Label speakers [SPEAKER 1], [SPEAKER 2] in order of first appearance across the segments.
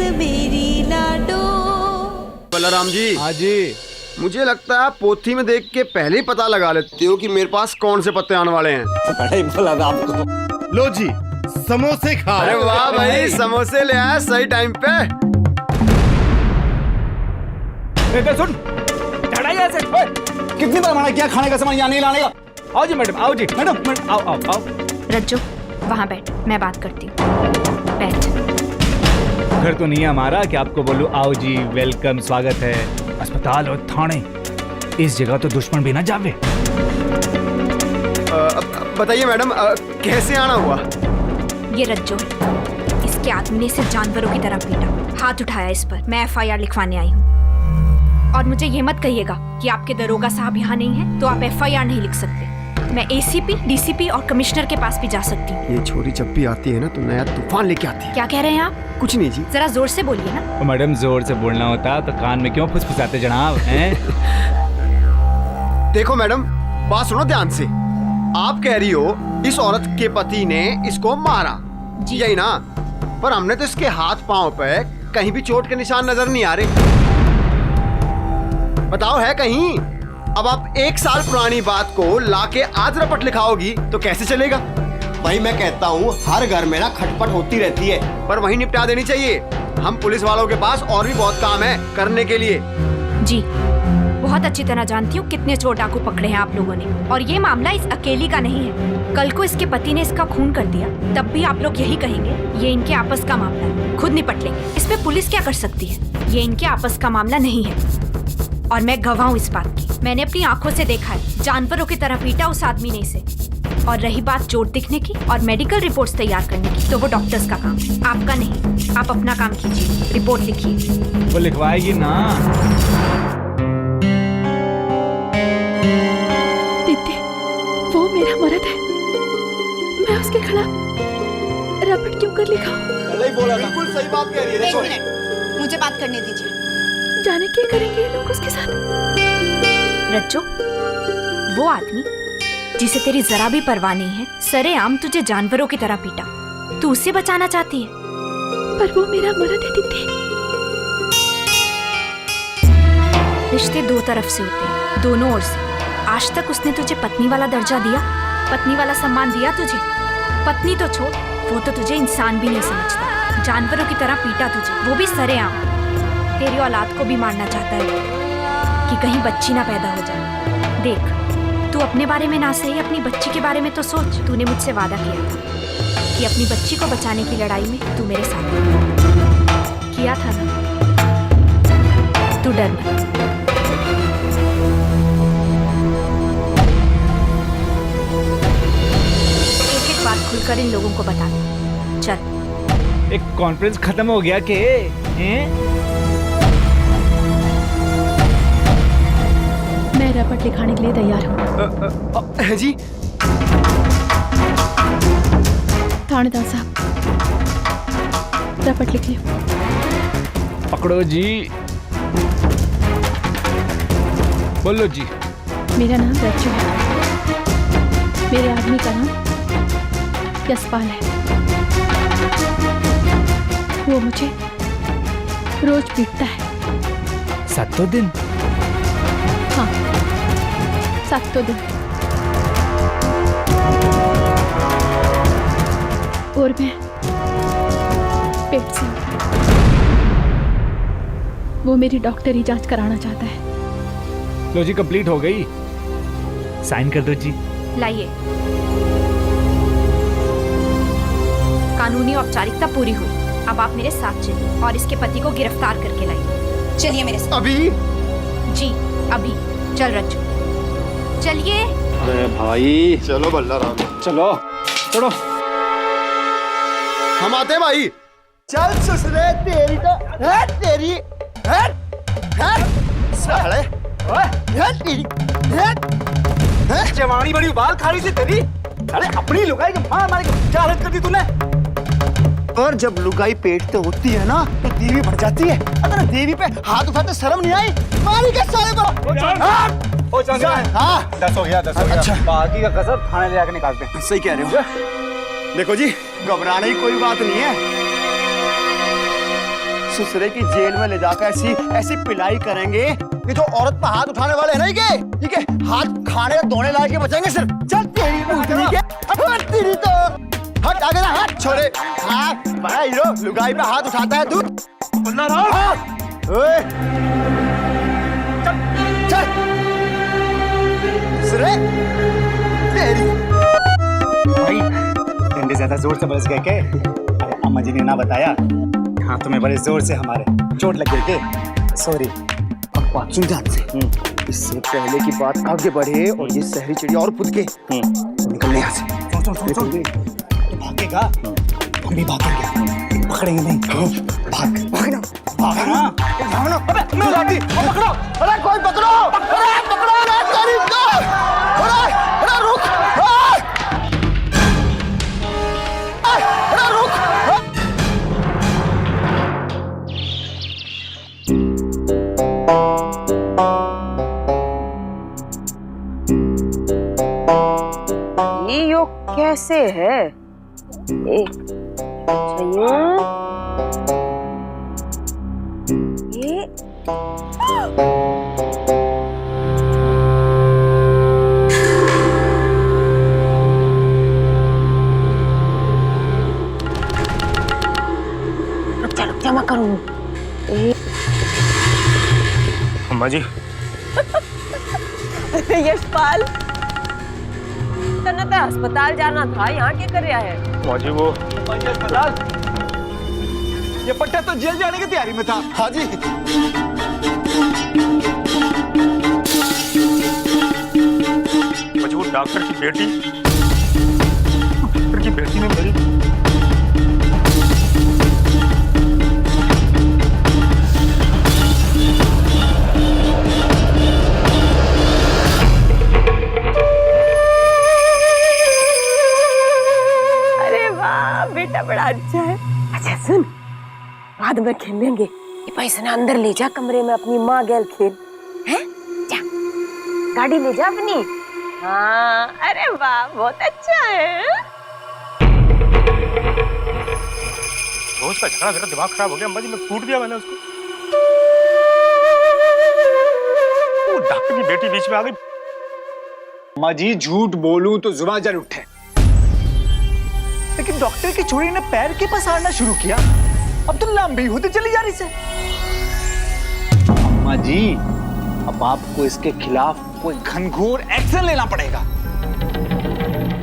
[SPEAKER 1] मेरी लाडो।
[SPEAKER 2] बलराम जी।
[SPEAKER 3] हाँ जी।
[SPEAKER 2] मुझे लगता है आप पोथी में देख के पहले ही पता लगा लेते हो कि मेरे पास कौन से पत्ते आने वाले हैं।
[SPEAKER 3] बड़ा बोला था आपको।
[SPEAKER 4] लो जी समोसे खाओ।
[SPEAKER 2] अरे वाह भाई, समोसे ले आया सही टाइम पे।
[SPEAKER 3] सुन, चढ़ा यहाँ से। कितनी बार मना किया खाने का सामान यहाँ नहीं लाने का। आओ जी मैडम, आओ जी मैडम, आओ आओ आओ।
[SPEAKER 5] रज्जो वहाँ बैठ, मैं बात करती हूँ। बैठ।
[SPEAKER 3] घर तो नहीं है हमारा कि आपको बोलूं आओ जी वेलकम स्वागत है। अस्पताल और थाने, इस जगह तो दुश्मन भी ना जावे।
[SPEAKER 2] बताइए मैडम, कैसे आना हुआ?
[SPEAKER 5] ये रज्जो है, इसके आदमी ने इसे जानवरों की तरह पीटा, हाथ उठाया इस पर। मैं FIR लिखवाने आई हूँ। और मुझे ये मत कहिएगा कि आपके दरोगा साहब यहाँ नहीं है तो आप FIR नहीं लिख सकते। मैं ACP, DCP और कमिश्नर के पास भी जा सकती हूँ।
[SPEAKER 2] ये छोरी जब भी आती है ना तो नया तूफान लेके आती है।
[SPEAKER 5] क्या कह रहे हैं आप?
[SPEAKER 2] कुछ नहीं जी।
[SPEAKER 5] जरा जोर से बोलिए ना।
[SPEAKER 3] मैडम जोर से बोलना होता तो कान में क्यों फुसफुसाते जनाब हैं?
[SPEAKER 2] देखो मैडम, बात सुनो ध्यान से। आप कह रही हो इस औरत के पति ने इसको मारा, यही ना? पर हमने तो इसके हाथ पांव पे कहीं भी चोट के निशान नजर नहीं आ रहे। बताओ है कहीं? अब आप 1 साल पुरानी बात को लाके आज रपट लिखाओगी तो कैसे चलेगा? भाई मैं कहता हूँ हर घर में ना खटपट होती रहती है, पर वही निपटा देनी चाहिए। हम पुलिस वालों के पास और भी बहुत काम है करने के लिए।
[SPEAKER 5] जी बहुत अच्छी तरह जानती हूँ कितने चोर डाकू पकड़े हैं आप लोगों ने, और ये मामला इस अकेली का नहीं है। कल को इसके पति ने इसका खून कर दिया तब भी आप लोग यही कहेंगे ये इनके आपस का मामला है, खुद निपट लेंगे। इसमें पुलिस क्या कर सकती है? ये इनके आपस का मामला नहीं है और मैं गवाह हूँ इस बात की। मैंने अपनी आंखों से देखा है, जानवरों की तरह पीटा उस आदमी ने इसे। और रही बात चोट दिखने की और मेडिकल रिपोर्ट्स तैयार करने की, तो वो डॉक्टर्स का काम है, आपका नहीं। आप अपना काम कीजिए, रिपोर्ट लिखिए।
[SPEAKER 3] वो लिखवाएगी ना।
[SPEAKER 6] दीदी, वो मेरा मर्द है, मैं उसके खिलाफ रपट क्यों कर लिखा?
[SPEAKER 2] बिल्कुल सही बात कह रही है।
[SPEAKER 1] एक मिनट, मुझे बात करने दीजिए।
[SPEAKER 6] जाने क्या करेंगे ये लोग उसके साथ?
[SPEAKER 5] रज्जो, वो आदमी जिसे तेरी जरा भी परवाह नहीं है, सरेआम तुझे जानवरों की तरह पीटा, तू उसे बचाना चाहती है?
[SPEAKER 6] पर वो मेरा मर्द है दीदी।
[SPEAKER 5] रिश्ते दो तरफ से होते हैं, दोनों ओर से। आज तक उसने तुझे पत्नी वाला दर्जा दिया, पत्नी वाला सम्मान दिया तुझे? पत्नी तो छोड़, वो तो तुझे इंसान भी नहीं समझता। जानवरों की तरह पीटा तुझे, वो भी सरेआम। तेरी औलाद को भी मारना चाहता है कि कहीं बच्ची ना पैदा हो जाए। देख, तू अपने बारे में ना सही अपनी बच्ची के बारे में तो सोच। तूने मुझसे वादा किया था कि अपनी बच्ची को बचाने की लड़ाई में तू मेरे साथ किया था ना? तू डर मत। एक एक बात खुलकर इन लोगों को बता दे। चल।
[SPEAKER 3] एक कॉन्फ्रेंस खत्म हो गया के?
[SPEAKER 6] मैं रपट लिखाने के लिए तैयार हूँ।
[SPEAKER 2] जी
[SPEAKER 6] थानेदार साहब, रपट लिख लियो।
[SPEAKER 3] पकड़ो जी, बोलो जी।
[SPEAKER 6] मेरा नाम रज्जो है, मेरे आदमी का नाम यशपाल है। वो मुझे रोज पीटता है।
[SPEAKER 3] 7 दिन?
[SPEAKER 6] हाँ, 7 दिन। और मैं पेट से हूँ। वो मेरी डॉक्टरी जांच कराना चाहता है।
[SPEAKER 3] लो जी, कंप्लीट हो गई, साइन कर दो जी।
[SPEAKER 5] लाइए। कानूनी औपचारिकता पूरी हुई, अब आप मेरे साथ चलिए और इसके पति को गिरफ्तार करके लाइए।
[SPEAKER 1] चलिए मेरे साथ।
[SPEAKER 2] अभी?
[SPEAKER 5] जी अभी। चल रज्जू, चलिए।
[SPEAKER 4] अरे भाई
[SPEAKER 2] चलो बल्लाराम,
[SPEAKER 3] चलो चलो।
[SPEAKER 2] हम आते हैं भाई। चल ससुरे, तेरी तो है, तेरी है साले, है तेरी है
[SPEAKER 3] जवानी बड़ी उबाल खा रही थी तेरी। अरे अपनी लुगाई के मार मार के क्या हालत कर दी तूने?
[SPEAKER 2] और जब लुगाई पेट पे होती है ना तो देवी बढ़ जाती है। अगर देवी पे हाथ उठाते शर्म नहीं आई? मारी के साले को। हाँ
[SPEAKER 3] 10 हो गया, 10 हो गया।
[SPEAKER 2] अच्छा।
[SPEAKER 3] बाकी का कसर थाने ले जाके निकालते हैं।
[SPEAKER 2] सही कह रहे हो। देखो जी, घबराने की कोई बात नहीं है। ससुरे की जेल में ले जाकर ऐसी ऐसी पिलाई करेंगे कि जो औरत पर हाथ उठाने वाले हैं नहीं के, ठीक है, हाथ खाने और धोने लायक के बचेंगे सिर्फ। चल तेरी पूछनी के, हट तेरी तो, हट आगे ना, हाथ छोड़े। हाँ, बड़ा हीरो लुगाई पे हाथ उठाता है तू। बंदा रहा। ओए, चल, चल। ससुरे, तेरी।
[SPEAKER 7] भाई डंडे ज्यादा जोर से बरस गए के? अरे अम्मा जी ने ना बताया, हाँ तुम्हें बड़े जोर से हमारे चोट लग गई के? सॉरी।
[SPEAKER 2] अब बात सुन ध्यान से। इससे पहले की बात आगे बढ़े और ये शहरी चिड़िया और पुदके निकलने यहाँ से।
[SPEAKER 7] सुन तो भागेगा, हम भी भागेंगे, पकड़ेंगे नहीं। भाग भागना भागना भागना। अबे मैं लाठी पकड़ो।
[SPEAKER 2] अरे कोई पकड़ो, अरे पकड़ो ना तेरी को। अरे रुक, अरे रुक।
[SPEAKER 8] ये योग कैसे है? ये रुक जा मैं करूँ।
[SPEAKER 7] अम्मा जी
[SPEAKER 8] यशपाल, तो अस्पताल जाना था, यहाँ क्या कर रहा है?
[SPEAKER 7] अम्मा जी वो
[SPEAKER 2] ये पट्टा तो जेल जाने की तैयारी में था। हाँ जी।
[SPEAKER 7] मुझे वो डॉक्टर की बेटी ने मेरी
[SPEAKER 8] बेटा बड़ा अच्छा है। अच्छा सुन, बाद में खेलेंगे। ये पैसे ना अंदर ले जा कमरे में, अपनी माँ गैल खेल है। जा गाड़ी ले जा अपनी। हाँ, अरे वाह बहुत अच्छा है।
[SPEAKER 7] रोज का झगड़ा मेरा दिमाग खराब हो गया। अम्मा जी मैं कूट दिया मैंने उसको। वो डॉक्टर की बेटी बीच में आ गई। अम्मा जी झूठ बोलूं तो जुबान जल उठे, लेकिन डॉक्टर की चूड़ी ने पैर के पसारना शुरू किया। अब तो लंबी होती चली जा रही से। अम्मा जी अब आपको इसके खिलाफ कोई घनघोर एक्शन लेना पड़ेगा।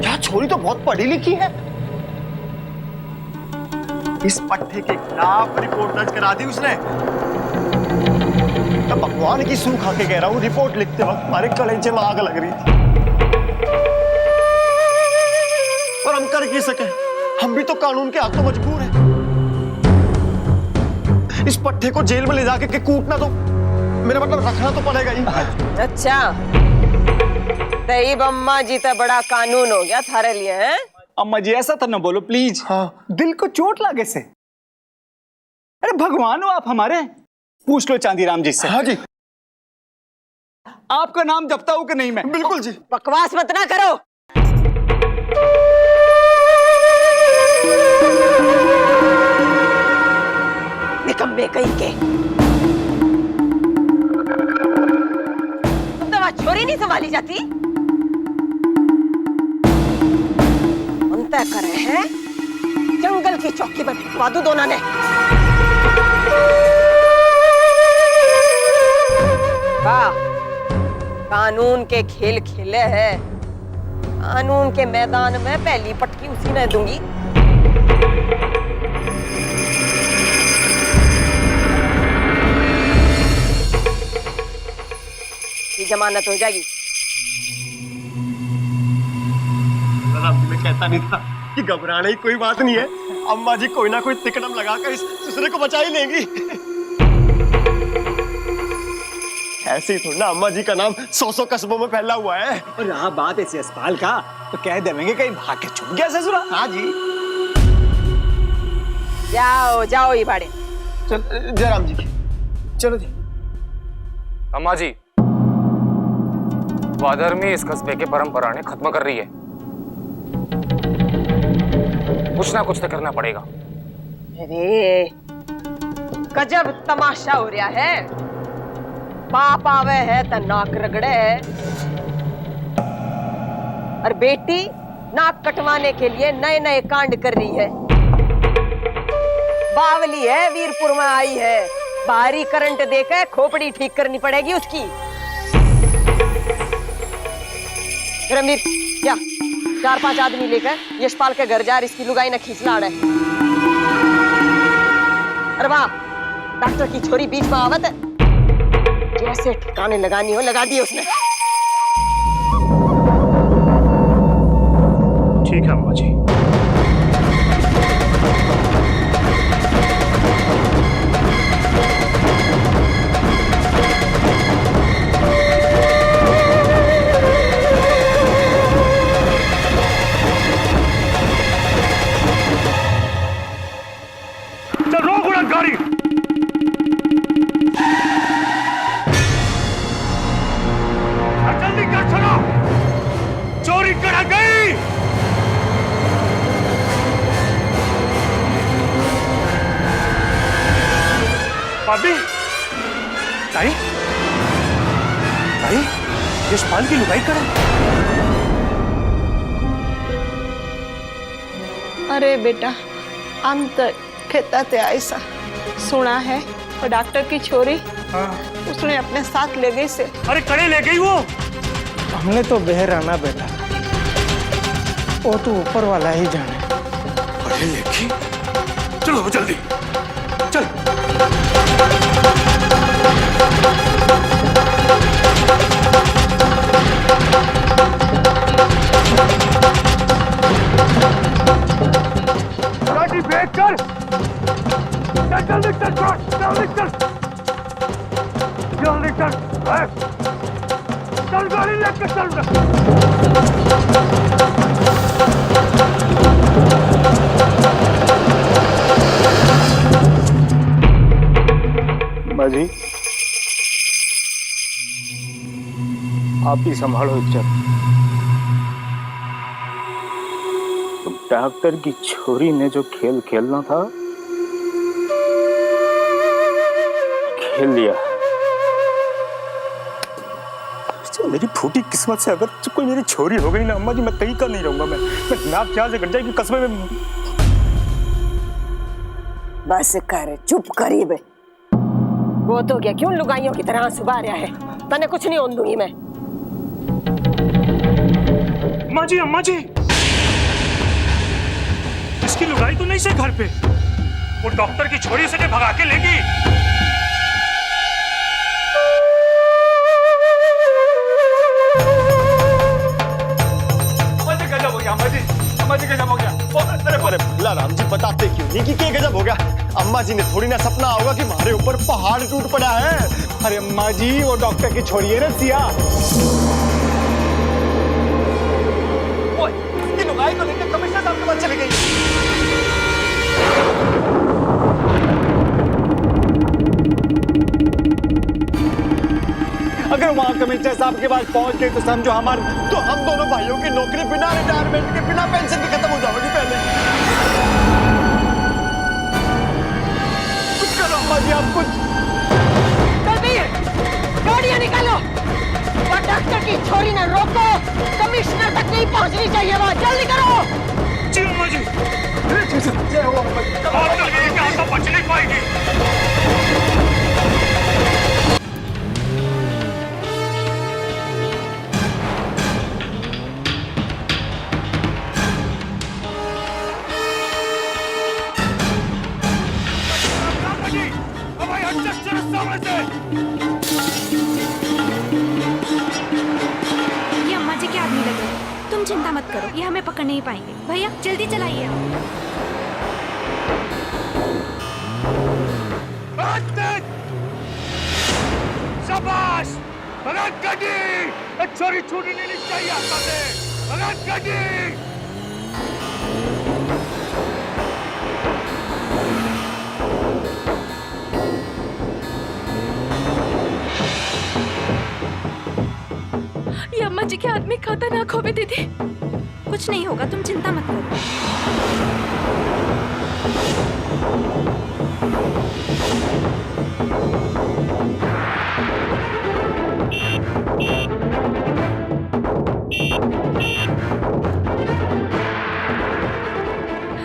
[SPEAKER 2] क्या छोरी तो बहुत पढ़ी लिखी है। इस पट्टे के खिलाफ रिपोर्ट दर्ज करा दी उसने। तब भगवान की सूख खा के कह रहा हूँ, रिपोर्ट लिखते वक्त हमारे कलेजे में आग लग रही थी। और हम कर क्या सके, हम भी तो कानून के हाथ में मजबूर हैं। इस पट्टे को जेल में ले जाके के कूटना तो, मेरा मतलब रखना तो पड़ेगा ही।
[SPEAKER 8] अच्छा तई अम्मा जी तो बड़ा कानून हो गया थारे लिए हैं।
[SPEAKER 7] अम्मा जी ऐसा तो ना बोलो प्लीज।
[SPEAKER 2] हाँ।
[SPEAKER 7] दिल को चोट लागे से। अरे भगवान हो आप हमारे। पूछ लो चांदीराम जी से।
[SPEAKER 2] हाँ जी।
[SPEAKER 7] आपका नाम जपता हूं कि नहीं मैं?
[SPEAKER 2] बिल्कुल जी।
[SPEAKER 8] बकवास मत ना करो। निकम्मे कहीं के। तुम तो वहां छोरी नहीं संभाली जाती। हम तय कर रहे हैं जंगल की चौकी पर भिजवा दूं दोनों ने। कानून के खेल खेले हैं, कानून के मैदान में पहली पटकी उसी ने दूंगी। ये जमानत हो जाएगी।
[SPEAKER 2] मैं कहता नहीं था कि घबराने की कोई बात नहीं है। अम्मा जी कोई ना कोई तिकड़म लगाकर इस ससुरे को बचा ही लेंगी। ऐसे ही थोड़ा अम्मा जी का नाम 100 कस्बों में फैला हुआ है।
[SPEAKER 7] और रहा बात ऐसे अस्पताल का, तो कह देंगे कहीं भाग के छुप गया ससुरा।
[SPEAKER 2] हाँ जी।
[SPEAKER 8] जाओ जाओ ये बाड़े।
[SPEAKER 2] चल जयराम जी, चलो जी।
[SPEAKER 9] अम्मा जी, वादरमी इस कस्बे के परंपरा ने खत्म कर रही है। कुछ ना कुछ तो करना पड़ेगा।
[SPEAKER 8] अरे गजब तमाशा हो रहा है। बाप आवे है तो नाक रगड़े है, और बेटी नाक कटवाने के लिए नए नए कांड कर रही है। बावली है, वीरपुर में आई है, भारी करंट देकर खोपड़ी ठीक करनी पड़ेगी उसकी। रमीर क्या 4-5 आदमी लेकर यशपाल के घर जा, इसकी लुगाई न खींचना है। अरे वाह, डॉक्टर की छोरी बीच में आवत है, जैसे ठिकाने लगानी हो लगा दी उसने।
[SPEAKER 7] ठीक है अम्मा जी।
[SPEAKER 4] चल रोक उड़ा गाड़ी। जल्दी कर, चलो। चोरी करा गई। भाभी, ताई, ताई, यशपाल की लुगाई करे।
[SPEAKER 1] अरे बेटा, हम तो कहता थे ऐसा सुना है, और डॉक्टर की छोरी उसने अपने साथ ले गई से।
[SPEAKER 4] अरे करे ले गई वो।
[SPEAKER 10] हमने तो बहराना बेटा, वो तो ऊपर वाला ही जाने।
[SPEAKER 4] अरे लेखी, चलो जल्दी चल। गाड़ी ब्रेक कर। जल्दी चल, जल्दी चल, जल्दी चल, चल गाड़ी लेकर चल।
[SPEAKER 7] बाजी, आप ही संभालो इज्जत। तो डॉक्टर की छोरी ने जो खेल खेलना था खेल लिया। तो मेरी फूटी किस्मत से अगर कोई मेरी छोरी हो गई ना अम्मा जी, मैं कहीं का नहीं रहूंगा। मैं नाक क्या से कट जाएगी कस्बे में।
[SPEAKER 8] बस कर, चुप करी बे। वो तो क्या, क्यों लुगाइयों की तरह सुबह रहा है? तने कुछ नहीं होने दूंगी मैं।
[SPEAKER 4] अम्मा जी, इसकी लुगाई तो नहीं से घर पे, वो डॉक्टर की छोरी से भगा के लेगी।
[SPEAKER 2] अम्मा जी गजब हो गया। अरे भला राम जी, बताते क्यों नहीं कि क्या गजब हो गया? अम्मा जी ने थोड़ी ना सपना होगा कि हमारे ऊपर पहाड़ टूट पड़ा है।
[SPEAKER 7] अरे अम्मा जी, वो डॉक्टर की छोरी है ना सिया,
[SPEAKER 2] वो इसकी लुगाई को लेकर कमिश्नर साहब के पास चली गई।
[SPEAKER 7] अगर वहां कमिश्नर साहब के पास पहुंच गए तो समझो
[SPEAKER 2] तो हम दोनों भाइयों की नौकरी बिना रिटायरमेंट के, बिना पेंशन के खत्म हो जाएगी पहले। कुछ करो अम्मा जी, आप कुछ।
[SPEAKER 8] गाड़ियां निकालो, और डॉक्टर की छोरी ने रोको, कमिश्नर तक नहीं पहुंचनी चाहिए वहां, जल्दी करो।
[SPEAKER 4] जी अम्मा जी। आप चल गई क्या तो बच नहीं पाएगी।
[SPEAKER 5] ये अम्मा जी के आदमी लग रहे हैं, तुम चिंता मत करो, ये हमें पकड़ नहीं पाएंगे। भैया जल्दी चलाइए।
[SPEAKER 4] शाबाश, छोरी छूटी नहीं चाहिए आपका से।
[SPEAKER 6] ये अम्मा जी के आदमी खतरनाक हो भी दीदी।
[SPEAKER 5] कुछ नहीं होगा, तुम चिंता मत करो।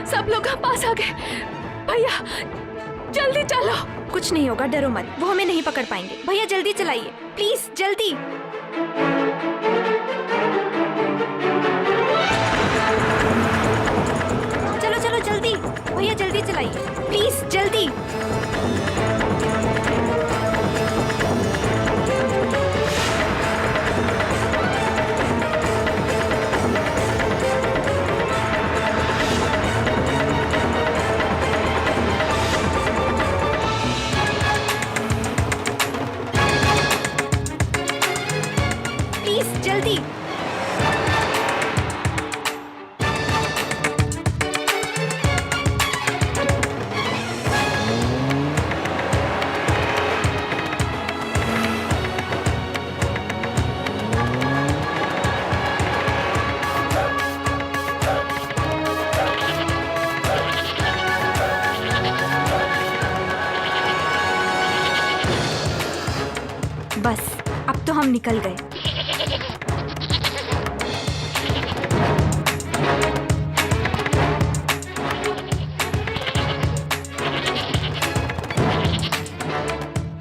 [SPEAKER 6] सब लोग हम पास आ गए। भैया जल्दी चलो।
[SPEAKER 5] कुछ नहीं होगा, डरो मत, वो हमें नहीं पकड़ पाएंगे। भैया जल्दी चलाइए, प्लीज जल्दी। चलो चलो जल्दी, भैया जल्दी चलाइए, प्लीज जल्दी। प्लीज जल्दी। बस अब तो हम निकल गए।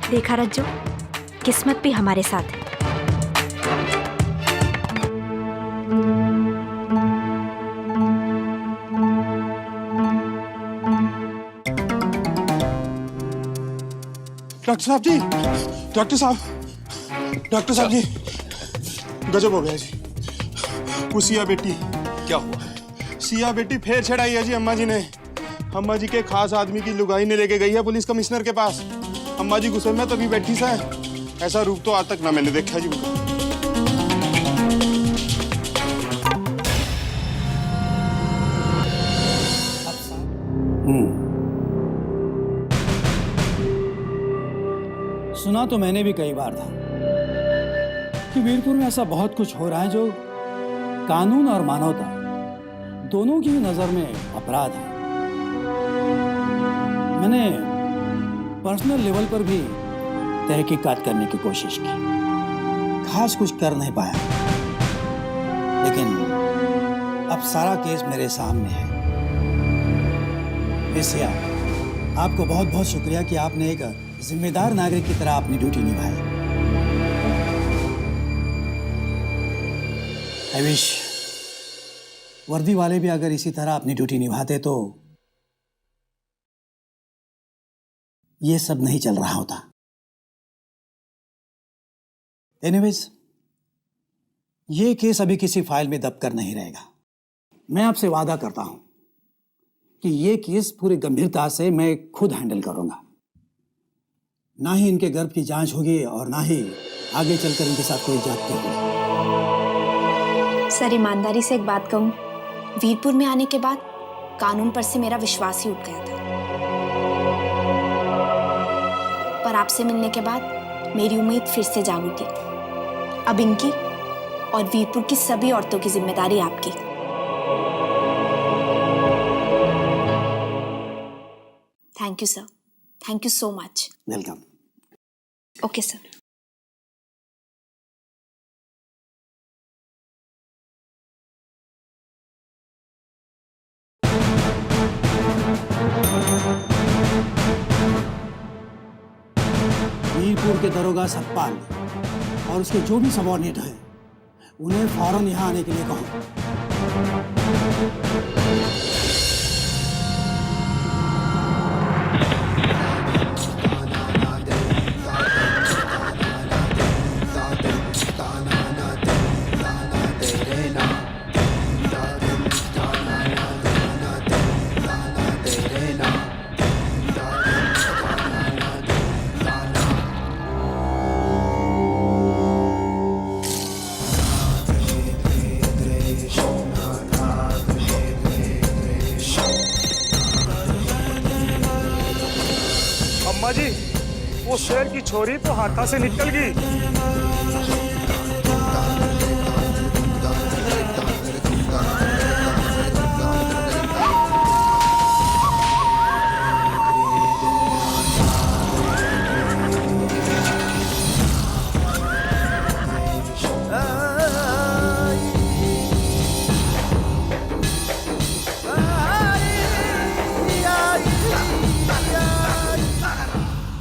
[SPEAKER 5] देखा रज्जो, किस्मत भी हमारे साथ है।
[SPEAKER 11] डॉक्टर साहब जी, डॉक्टर साहब जी, गजब हो गया जी। वो सिया बेटी।
[SPEAKER 2] क्या हुआ?
[SPEAKER 11] सिया बेटी फिर छड़ाई है जी अम्मा जी ने। अम्मा जी के खास आदमी की लुगाई ने लेके गई है पुलिस कमिश्नर के पास। अम्मा जी गुस्से में तभी बैठी सा है। ऐसा रूप तो आज तक ना मैंने देखा जी।
[SPEAKER 12] सुना तो मैंने भी कई बार था कि वीरपुर में ऐसा बहुत कुछ हो रहा है जो कानून और मानवता दोनों की नजर में अपराध है। मैंने पर्सनल लेवल पर भी तहकीकात करने की कोशिश की, खास कुछ कर नहीं पाया। लेकिन अब सारा केस मेरे सामने है। इससे आपको बहुत बहुत शुक्रिया कि आपने एक जिम्मेदार नागरिक की तरह अपनी ड्यूटी निभाई। आई विश वर्दी वाले भी अगर इसी तरह अपनी ड्यूटी निभाते तो ये सब नहीं चल रहा होता। एनीवेज, ये केस अभी किसी फाइल में दब कर नहीं रहेगा। मैं आपसे वादा करता हूं कि ये केस पूरी गंभीरता से मैं खुद हैंडल करूंगा। ना ही इनके गर्भ की जांच होगी और ना ही आगे चलकर इनके साथ कोई जाति होगी।
[SPEAKER 5] सर, ईमानदारी से एक बात कहूं, वीरपुर में आने के बाद कानून पर से मेरा विश्वास ही उठ गया था। पर आपसे मिलने के बाद मेरी उम्मीद फिर से जाग उठी। अब इनकी और वीरपुर की सभी औरतों की जिम्मेदारी आपकी। Thank you sir, thank you so much.
[SPEAKER 12] Welcome.
[SPEAKER 5] Okay sir.
[SPEAKER 12] Veerpur के दरोगा सतपाल और उसके जो भी सबॉर्डिनेट हैं, उन्हें फौरन यहाँ आने के लिए कहो।
[SPEAKER 4] अम्मा जी, वो शेर की छोरी तो हाथा से निकल गई।